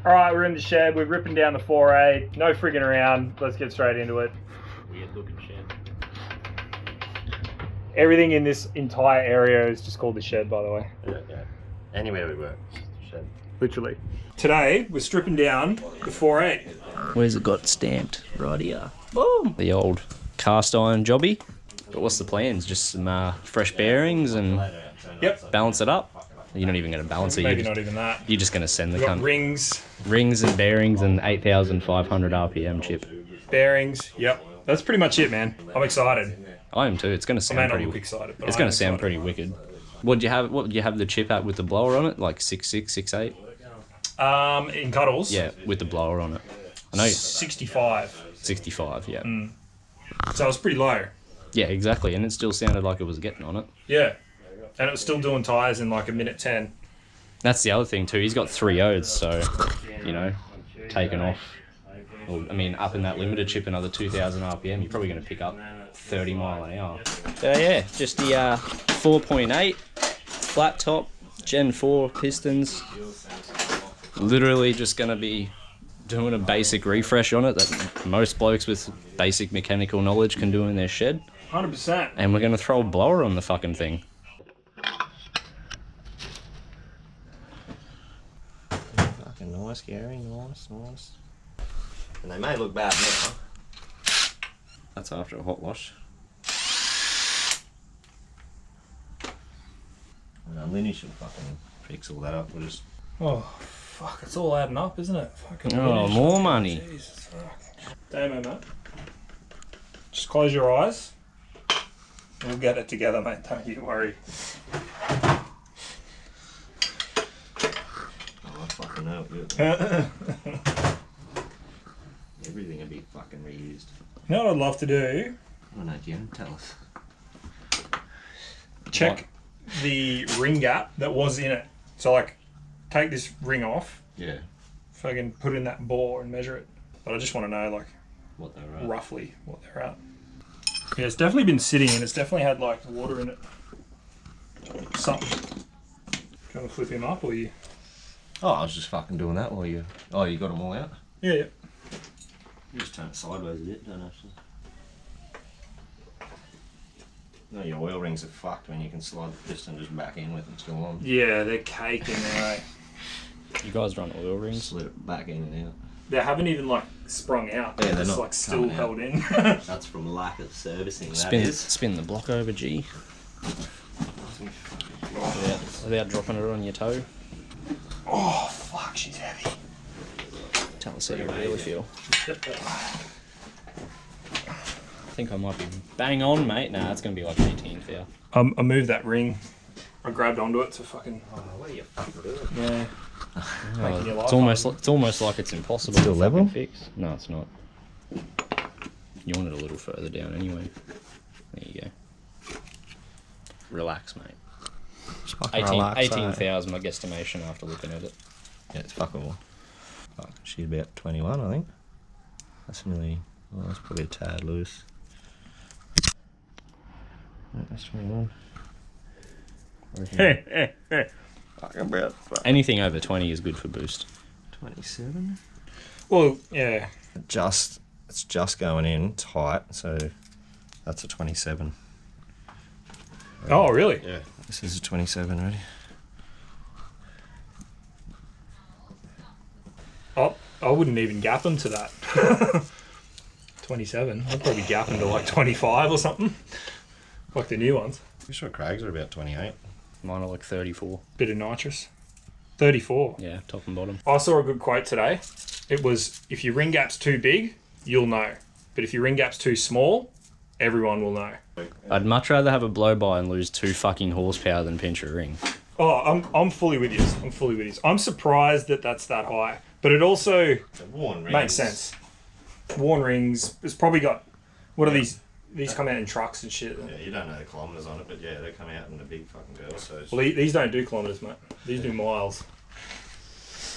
All right, we're in the shed. We're ripping down the 4A. No frigging around. Let's get straight into it. Weird looking shed. Everything in this entire area is just called the shed, by the way. Yeah. Anywhere we work, shed. Literally. Today, we're stripping down the 4A. Where's it got stamped? Right here. Boom! The old cast iron jobby. But what's the plans? Just some fresh bearings and balance it up? You're not even going to balance it. Maybe not even that. You're just going to send the We've got cunt. rings, And bearings and 8,500 RPM chip. bearings. Yep. That's pretty much it, man. I'm excited. I am too. It's going to I may sound not pretty. look excited, but It's I going am to sound excited. pretty wicked. What do you have the chip at with the blower on it? Like 6.6, 6.8? In cuddles? Yeah, with the blower on it. I know. 65. 65. Yeah. So it was pretty low. Yeah, exactly. And it still sounded like it was getting on it. Yeah. And it was still doing tyres in like a minute 10. That's the other thing too. He's got 3 odes, so taken off. Well, I mean, up in that limited chip another 2,000 RPM, you're probably going to pick up 30 mile an hour. So yeah, just the 4.8 flat top Gen 4 pistons. Literally just going to be doing a basic refresh on it that most blokes with basic mechanical knowledge can do in their shed. 100%. And we're going to throw a blower on the fucking thing. Fucking nice, Gary. Nice. And they may look bad now. That's after a hot wash. And Linny should fucking fix all that up. We'll just... Oh, fuck. It's all adding up, isn't it? Fucking Oh, more money. Jesus, fuck. Damo, mate. Just close your eyes. We'll get it together, mate. Don't you worry. Oh, I fucking know. Everything will be fucking reused. You know what I'd love to do? I don't know, Jim. Tell us. Check the ring gap that was in it. So, like, take this ring off, Yeah. fucking put in that bore and measure it. But I just want to know, like, What they were at. roughly what they're at. Yeah, it's definitely been sitting and it's definitely had, like, water in it. Something. Do you want to flip him up or you? Oh, I was just fucking doing that while you... Oh, you got them all out? Yeah. You just turn it sideways a bit, don't actually. No, your oil rings are fucked when you can slide the piston just back in with them still on. Yeah, they're caking there, eh? You guys run oil rings? Slid it back in and out. They haven't even, like, sprung out. Yeah, they're just, not like, still coming out. held in. That's from lack of servicing, Spin the block over, G. Without dropping it on your toe. Oh, fuck, she's heavy. Tell us how you really feel. I think I might be bang on, mate. Nah, it's going to be like 18th here. I moved that ring. I grabbed onto it to fucking... Oh, what are you fucking doing? Yeah. Making your life It's almost like it's impossible Still to level? fucking fix. No, it's not. You want it a little further down anyway. There you go. Relax, mate. 18,000 my guesstimation after looking at it. Yeah, it's fuckable. Fuck, she's about 21, I think. That's nearly... Well, that's probably a tad loose. Yeah, that's 21. Fucking about Anything over 20 is good for boost. 27. Well, yeah. It's just going in tight, so that's a 27. Oh, really? Yeah. This is a 27, ready? Oh, I wouldn't even gap them to that. 27. I'd probably gap them to like 25 or something. Like the new ones. I'm sure Craig's are about 28. Mine are like 34. Bit of nitrous. 34. Yeah, top and bottom. I saw a good quote today. It was, if your ring gap's too big, you'll know. But if your ring gap's too small, everyone will know. I'd much rather have a blow-by and lose 2 fucking horsepower than pinch a ring. Oh, I'm fully with you. I'm surprised that that's that high. But it also makes sense. Worn rings. It's probably got... What are these? These come out in trucks and shit. Yeah, you don't know the kilometres on it, but yeah, they come out in a big fucking girl, so... Well, these don't do kilometres, mate. These do miles.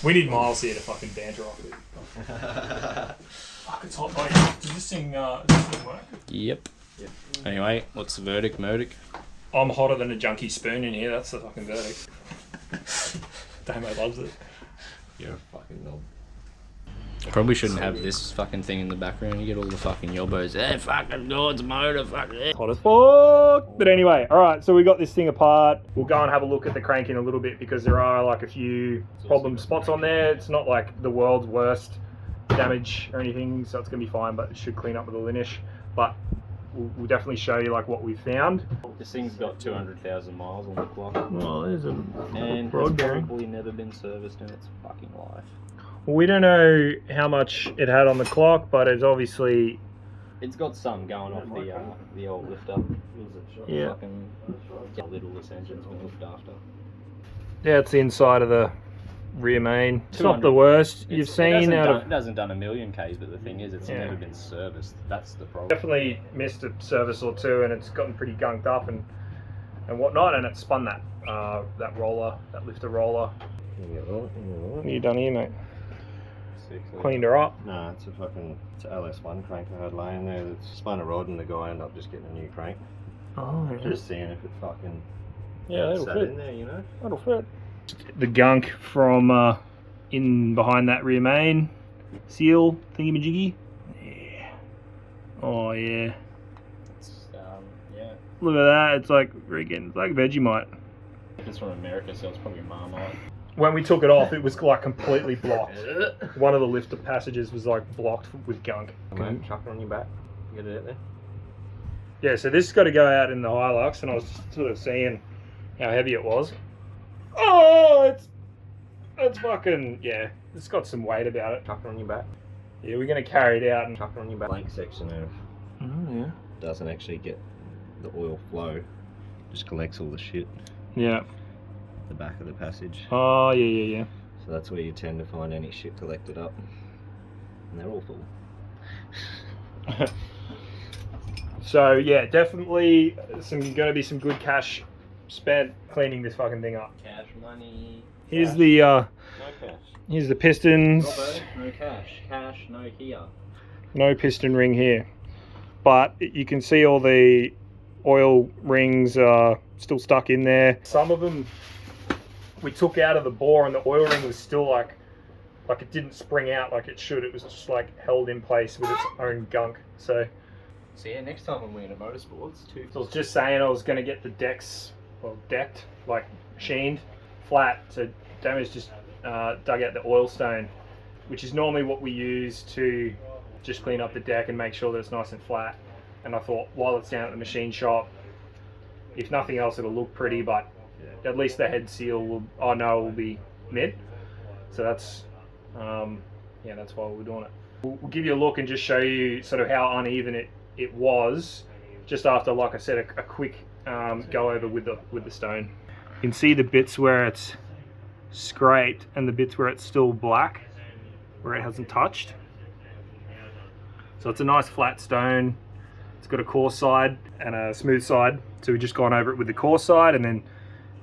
We need miles here to fucking banter off it. Fuck, it's hot. Oh, yeah. Does this thing work? Yep. Anyway, what's the verdict, Murdic? I'm hotter than a junkie spoon in here. That's the fucking verdict. Damo loves it. You're a fucking knob. Probably shouldn't have this fucking thing in the background. You get all the fucking yobbos. Hey, fucking God's motor, fucking it. Hot as fuck. But anyway, all right, so we got this thing apart. We'll go and have a look at the crank in a little bit because there are like a few problem spots on there. It's not like the world's worst damage or anything, so it's gonna be fine, but it should clean up with a linish. But we'll definitely show you like what we found. This thing's got 200,000 miles on the clock. Well, there's a And broad it's bearing. probably never been serviced in its fucking life. Well, we don't know how much it had on the clock, but it's obviously... It's got some going off the old lifter. Yeah. Fucking how little this engine's been looked after. Yeah, it's the inside of the rear main. It's not the worst you've seen out of... It hasn't done a million Ks, but the thing is, it's Yeah. never been serviced. That's the problem. Definitely missed a service or two, and it's gotten pretty gunked up and whatnot, and it spun that that roller, that lifter roller. What you done here, mate? Cleaned her up. No, it's it's an LS1 crank I had laying there. It's spun a rod and the guy ended up just getting a new crank. Oh, yeah. Just seeing if it fucking That'll sat fit. in there, you know? That'll fit. The gunk from in behind that rear main seal thingy-majiggy. Yeah. Oh yeah. Yeah. Look at that. It's like freaking. It's like Vegemite. It's from America, so it's probably Marmite. When we took it off, it was like completely blocked. One of the lifter passages was like blocked with gunk. Mate, chuck it on your back. Get it out there. Yeah, so this has got to go out in the Hilux, and I was sort of seeing how heavy it was. Oh, it's fucking, yeah, it's got some weight about it. Chuck it on your back. Yeah, we're going to carry it out and... Chuck it on your back. Blank section of yeah. doesn't actually get the oil flow. Just collects all the shit. Yeah. The back of the passage. Oh, yeah. So that's where you tend to find any shit collected up. And they're all full. So, yeah, definitely going to be some good cash spent cleaning this fucking thing up. Cash money. Here's Cash. the No cash. here's the pistons. Robbo, no cash. Cash, no here. No piston ring here. But you can see all the oil rings are still stuck in there. Some of them we took out of the bore and the oil ring was still like it didn't spring out like it should. It was just like held in place with its own gunk. So yeah, next time when we're in a Motorsports, I was just saying I was going to get the decks, well, decked, like machined, flat. So Damage just dug out the oil stone, which is normally what we use to just clean up the deck and make sure that it's nice and flat. And I thought, while it's down at the machine shop, if nothing else, it'll look pretty, but at least the head seal will be mid. So that's, that's why we're doing it. We'll give you a look and just show you sort of how uneven it was just after, like I said, a quick go over with the stone. You can see the bits where it's scraped and the bits where it's still black, where it hasn't touched. So it's a nice flat stone. It's got a coarse side and a smooth side. So we've just gone over it with the coarse side and then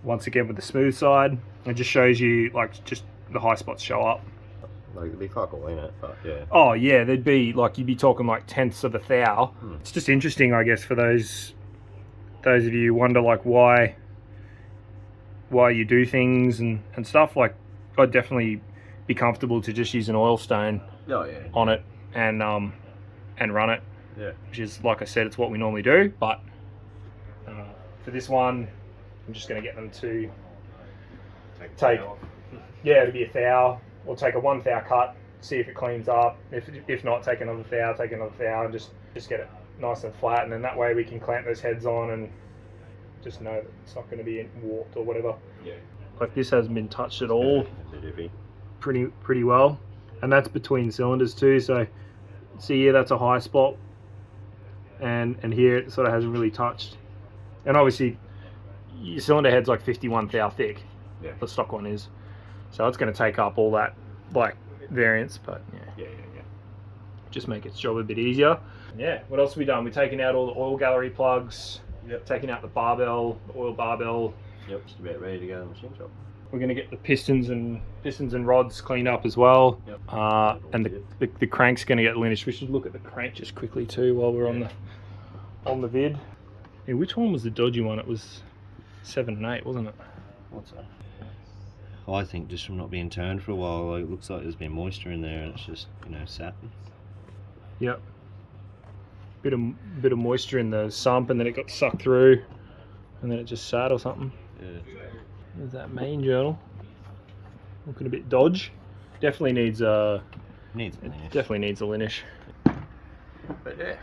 once again with the smooth side. It just shows you like just the high spots show up. Like it'd be fuck all in it, but yeah. Oh yeah, there'd be like, you'd be talking like tenths of a thou. It's just interesting, I guess, for those of you who wonder like why you do things and stuff. Like I'd definitely be comfortable to just use an oil stone on it and run it. Yeah. Which is, like I said, it's what we normally do. But for this one, I'm just going to get them to take it'll be a thou. Or take a 1 thou cut, see if it cleans up. If not, take another thou, and just get it nice and flat. And then that way we can clamp those heads on and just know that it's not going to be warped or whatever. Yeah. Like this hasn't been touched at all. Pretty well. And that's between cylinders too. So see here, that's a high spot. And here it sort of hasn't really touched. And obviously your cylinder head's like 51 thou thick. Yeah. The stock one is. So it's going to take up all that like variance, but yeah. Just make its job a bit easier. Yeah, what else have we done? We've taken out all the oil gallery plugs, taken out the barbell, the oil barbell. Yep, just about ready to go to the machine shop. We're going to get the pistons and rods cleaned up as well. Yep. And the crank's going to get linished. We should look at the crank just quickly too while we're on the vid. Yeah, which one was the dodgy one? It was 7 and 8, wasn't it? What's that? I think just from not being turned for a while, like, it looks like there's been moisture in there and it's just, you know, sat. Yep. Bit of moisture in the sump, and then it got sucked through, and then it just sat or something. Yeah. There's that main journal. Looking a bit dodge. Definitely needs a Needs a linish. definitely needs a linish. But yeah.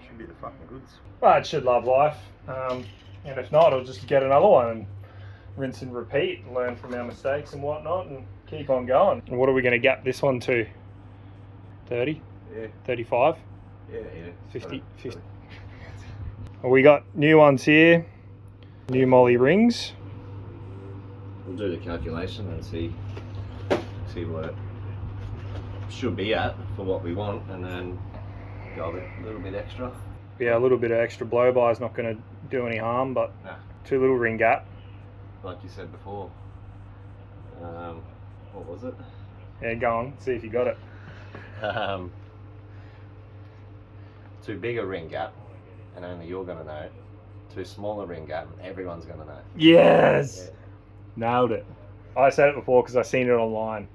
Should be the fucking goods. But it should love life. And if not, I'll just get another one and rinse and repeat and learn from our mistakes and whatnot and keep on going. And what are we going to gap this one to? 30? Yeah. 35? Yeah. 50? 50. Well, we got new ones here. New molly rings. We'll do the calculation and see what it should be at for what we want, and then go a little bit extra. Yeah, a little bit of extra blow by is not going to do any harm, but Nah. too little ring gap. Like you said before. What was it? Yeah, go on. See if you got it. Too big a ring gap, and only you're gonna know. Too small a ring gap, and everyone's gonna know. Yes! Yeah. Nailed it. I said it before because I seen it online.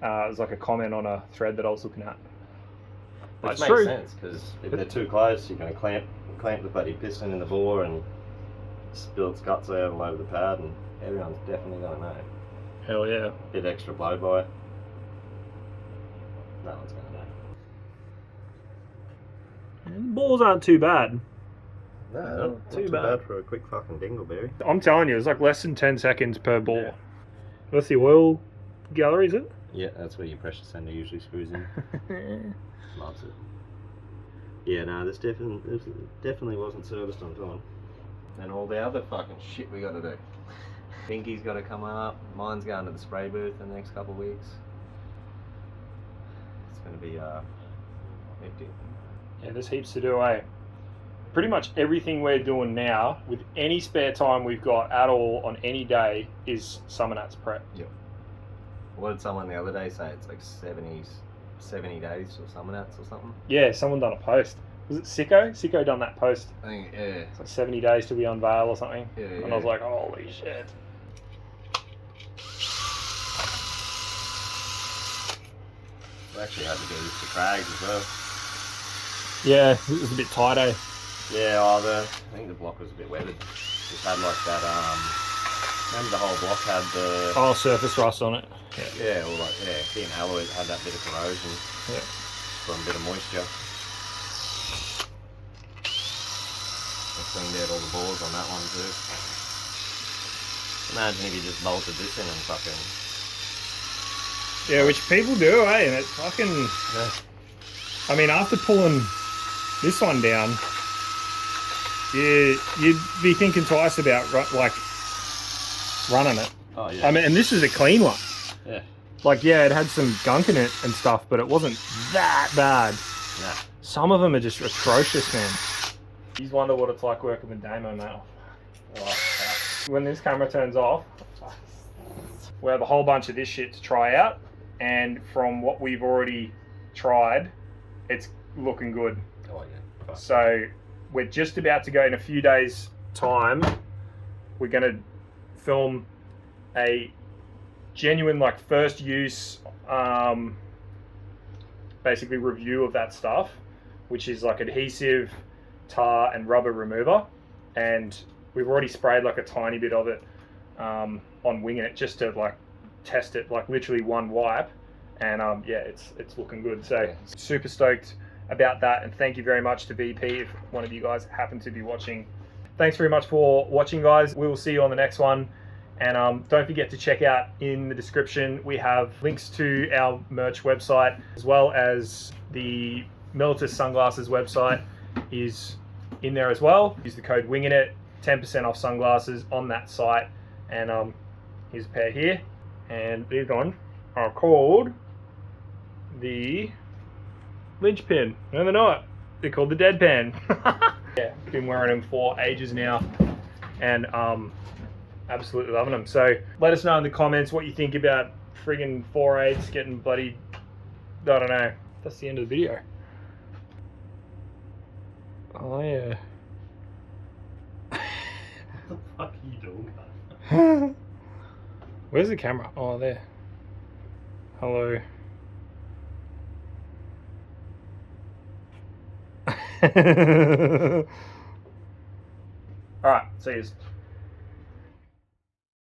It was like a comment on a thread that I was looking at. Which That's makes true. sense, because if they're too close, you're gonna clamp the bloody piston in the bore and spill its guts out all over the pad, and everyone's definitely gonna know. Hell yeah. Bit extra blow by. No one's gonna know. The balls aren't too bad. No, not too bad for a quick fucking dingleberry. I'm telling you, it's like less than 10 seconds per ball. Yeah. That's the oil gallery, is it? Yeah, that's where your pressure sender usually screws in. Loves it. Yeah, no, this definitely wasn't serviced on time. And all the other fucking shit we gotta do. Pinky's gotta come up, mine's going to the spray booth in the next couple of weeks. It's gonna be hectic. Yeah, there's heaps to do, eh? Pretty much everything we're doing now, with any spare time we've got at all on any day, is Summer Nats prep. Yep. What did someone the other day say? It's like 70 days or Summer Nats or something? Yeah, someone done a post. Was it Sicko? Sicko done that post. I think, yeah. It's like 70 days till we unveil or something. Yeah, and I was like, holy shit. We actually had to do this to Craig's as well. Yeah, it was a bit tight, eh? Yeah, I think the block was a bit wetted. Just had like that, remember the whole block had the... Oh, surface rust on it. Yeah, or like, being alloy, it had that bit of corrosion. Yeah. From a bit of moisture. I cleaned out all the balls on that one too. Imagine if you just bolted this in and fucking... Yeah, which people do, eh? And it's fucking... I mean, after pulling this one down, you'd be thinking twice about running it. Oh yeah. I mean, and this is a clean one. Yeah. Like, yeah, it had some gunk in it and stuff, but it wasn't that bad. Nah. Some of them are just atrocious, man. You wonder what it's like working with Damo now. When this camera turns off, we have a whole bunch of this shit to try out, and from what we've already tried, it's looking good. Oh yeah. So we're just about to go in a few days' time. We're going to film a genuine, like, first use, basically review of that stuff, which is like adhesive, tar, and rubber remover. And we've already sprayed like a tiny bit of it on Winginit just to like test it, like literally one wipe. And yeah, it's looking good. So super stoked about that, and thank you very much to VP if one of you guys happen to be watching. Thanks very much for watching, guys. We will see you on the next one. And don't forget to check out in the description, we have links to our merch website, as well as the Militus Sunglasses website is in there as well. Use the code Winginit, 10% off sunglasses on that site. And here's a pair here. And these ones are called the linchpin. No, they're not. They're called the deadpan. Yeah, been wearing them for ages now, and absolutely loving them. So let us know in the comments what you think about friggin' 4.8s getting bloody, I don't know. That's the end of the video. Oh yeah. What the fuck are you doing, man? Where's the camera? Oh, there. Hello. Alright, see you.